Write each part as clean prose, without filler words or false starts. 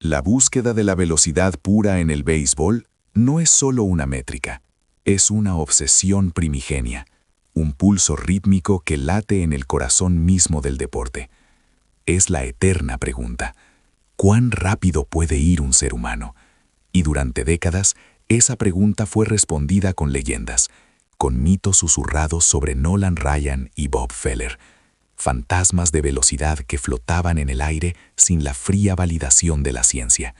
La búsqueda de la velocidad pura en el béisbol no es solo una métrica, es una obsesión primigenia, un pulso rítmico que late en el corazón mismo del deporte. Es la eterna pregunta: ¿cuán rápido puede ir un ser humano? Y durante décadas, esa pregunta fue respondida con leyendas, con mitos susurrados sobre Nolan Ryan y Bob Feller, fantasmas de velocidad que flotaban en el aire sin la fría validación de la ciencia.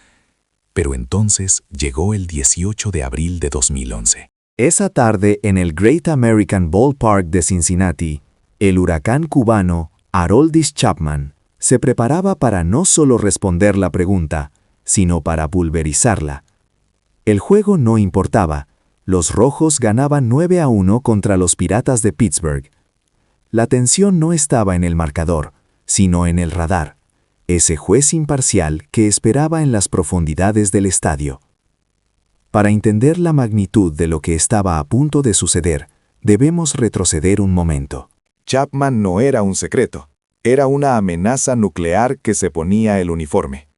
Pero entonces llegó el 18 de abril de 2011. Esa tarde, en el Great American Ballpark de Cincinnati, el huracán cubano Aroldis Chapman se preparaba para no solo responder la pregunta, sino para pulverizarla. El juego no importaba. Los Rojos ganaban 9-1 contra los Piratas de Pittsburgh. La tensión no estaba en el marcador, sino en el radar, ese juez imparcial que esperaba en las profundidades del estadio. Para entender la magnitud de lo que estaba a punto de suceder, debemos retroceder un momento. Chapman no era un secreto, era una amenaza nuclear que se ponía el uniforme.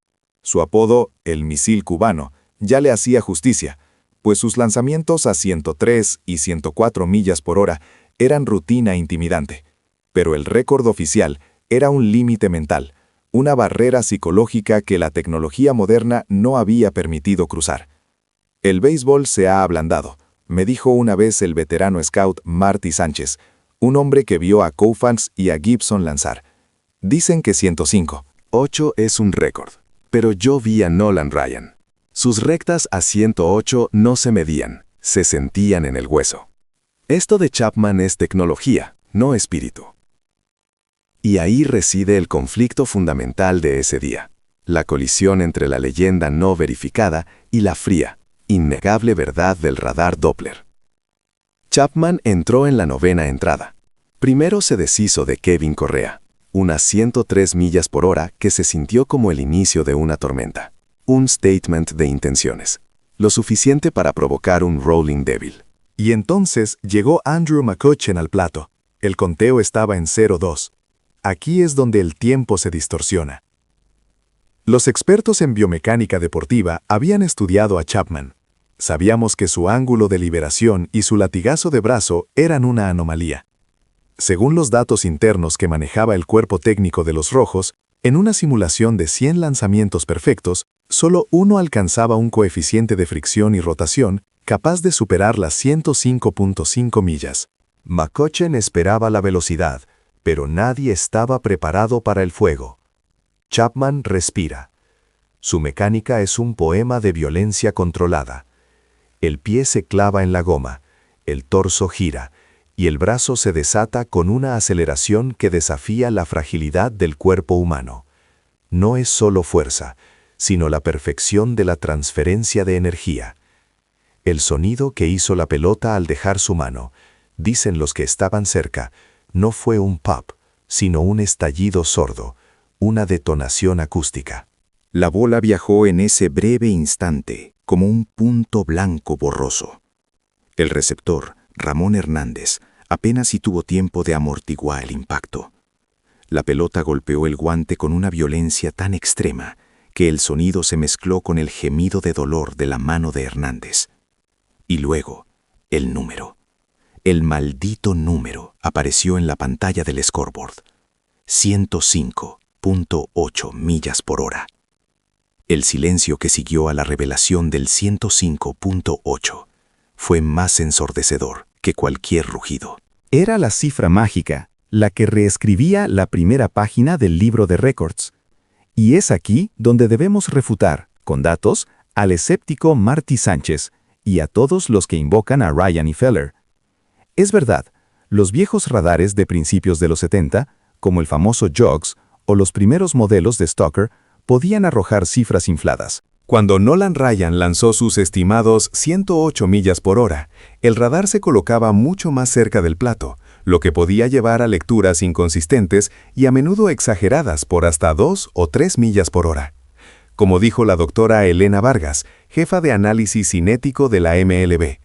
Su apodo, el misil cubano, ya le hacía justicia, pues sus lanzamientos a 103 y 104 millas por hora eran rutina intimidante. Pero el récord oficial era un límite mental, una barrera psicológica que la tecnología moderna no había permitido cruzar. El béisbol se ha ablandado, me dijo una vez el veterano scout Marty Sánchez, un hombre que vio a Koufax y a Gibson lanzar. Dicen que 105.8 es un récord, pero yo vi a Nolan Ryan. Sus rectas a 108 no se medían, se sentían en el hueso. Esto de Chapman es tecnología, no espíritu. Y ahí reside el conflicto fundamental de ese día, la colisión entre la leyenda no verificada y la fría, innegable verdad del radar Doppler. Chapman entró en la novena entrada. Primero se deshizo de Kevin Correa, unas 103 millas por hora que se sintió como el inicio de una tormenta. Un statement de intenciones, lo suficiente para provocar un rolling débil. Y entonces llegó Andrew McCutchen al plato. El conteo estaba en 0-2. Aquí es donde el tiempo se distorsiona. Los expertos en biomecánica deportiva habían estudiado a Chapman. Sabíamos que su ángulo de liberación y su latigazo de brazo eran una anomalía. Según los datos internos que manejaba el cuerpo técnico de los Rojos, en una simulación de 100 lanzamientos perfectos, solo uno alcanzaba un coeficiente de fricción y rotación capaz de superar las 105.5 millas. McCutchen esperaba la velocidad, pero nadie estaba preparado para el fuego. Chapman respira. Su mecánica es un poema de violencia controlada. El pie se clava en la goma, el torso gira, y el brazo se desata con una aceleración que desafía la fragilidad del cuerpo humano. No es solo fuerza, sino la perfección de la transferencia de energía. El sonido que hizo la pelota al dejar su mano, dicen los que estaban cerca, no fue un pop, sino un estallido sordo, una detonación acústica. La bola viajó en ese breve instante, como un punto blanco borroso. El receptor, Ramón Hernández, apenas si tuvo tiempo de amortiguar el impacto. La pelota golpeó el guante con una violencia tan extrema que el sonido se mezcló con el gemido de dolor de la mano de Hernández. Y luego, el número. El maldito número apareció en la pantalla del scoreboard. 105.8 millas por hora. El silencio que siguió a la revelación del 105.8 fue más ensordecedor que cualquier rugido. Era la cifra mágica, la que reescribía la primera página del libro de récords. Y es aquí donde debemos refutar, con datos, al escéptico Marty Sánchez y a todos los que invocan a Ryan y Feller. Es verdad, los viejos radares de principios de los 70, como el famoso JOGS o los primeros modelos de Stalker, podían arrojar cifras infladas. Cuando Nolan Ryan lanzó sus estimados 108 millas por hora, el radar se colocaba mucho más cerca del plato, lo que podía llevar a lecturas inconsistentes y a menudo exageradas por hasta 2 o 3 millas por hora. Como dijo la doctora Elena Vargas, jefa de análisis cinético de la MLB,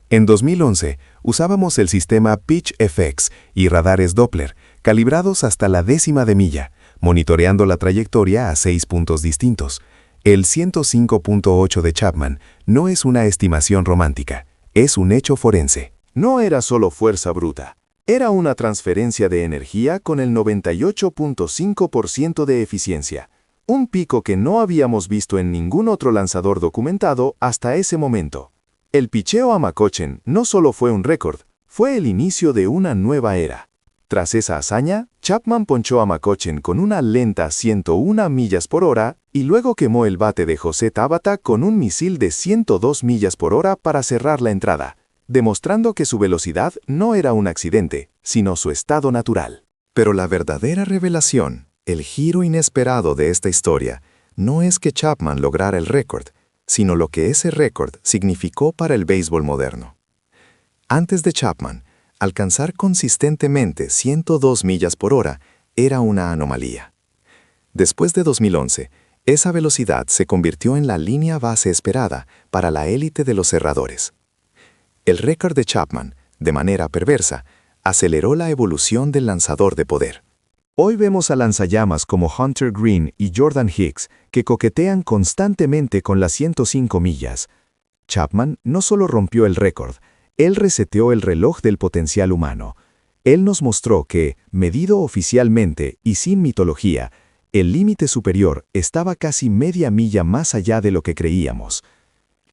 en 2011 usábamos el sistema PitchFX y radares Doppler, calibrados hasta la décima de milla, monitoreando la trayectoria a 6 puntos distintos. El 105.8 de Chapman no es una estimación romántica, es un hecho forense. No era solo fuerza bruta, era una transferencia de energía con el 98.5% de eficiencia, un pico que no habíamos visto en ningún otro lanzador documentado hasta ese momento. El picheo a McCutchen no solo fue un récord, fue el inicio de una nueva era. Tras esa hazaña, Chapman ponchó a McCutchen con una lenta 101 millas por hora y luego quemó el bate de José Tabata con un misil de 102 millas por hora para cerrar la entrada, demostrando que su velocidad no era un accidente, sino su estado natural. Pero la verdadera revelación, el giro inesperado de esta historia, no es que Chapman lograra el récord, sino lo que ese récord significó para el béisbol moderno. Antes de Chapman, alcanzar consistentemente 102 millas por hora era una anomalía. Después de 2011, esa velocidad se convirtió en la línea base esperada para la élite de los cerradores. El récord de Chapman, de manera perversa, aceleró la evolución del lanzador de poder. Hoy vemos a lanzallamas como Hunter Green y Jordan Hicks que coquetean constantemente con las 105 millas. Chapman no solo rompió el récord, él reseteó el reloj del potencial humano. Él nos mostró que, medido oficialmente y sin mitología, el límite superior estaba casi media milla más allá de lo que creíamos.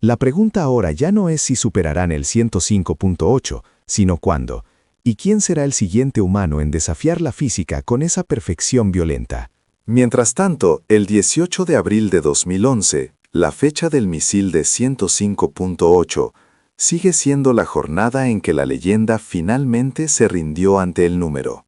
La pregunta ahora ya no es si superarán el 105.8, sino cuándo. ¿Y quién será el siguiente humano en desafiar la física con esa perfección violenta? Mientras tanto, el 18 de abril de 2011, la fecha del misil de 105.8, sigue siendo la jornada en que la leyenda finalmente se rindió ante el número.